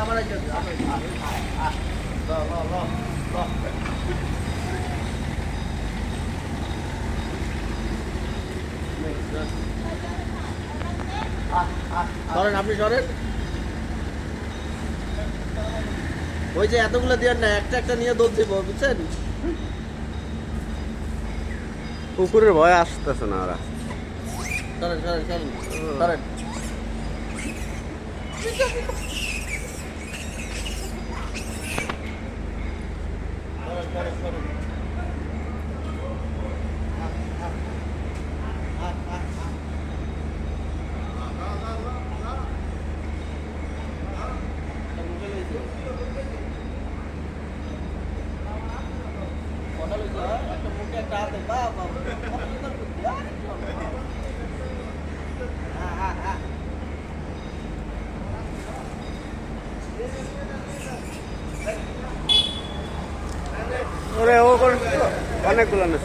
আমার সরেন, আপনি সরেন। ওই যে এতগুলো দেওয়ার না, একটা একটা নিয়ে দৌড় দিব, বুঝছেন? কুকুরের ভয় আসতেছে না ওরা। সরেন সরেন সরেন সরেন। একটা মুখে একটা হাতে বাবা ওরে ও অনেকগুলো না।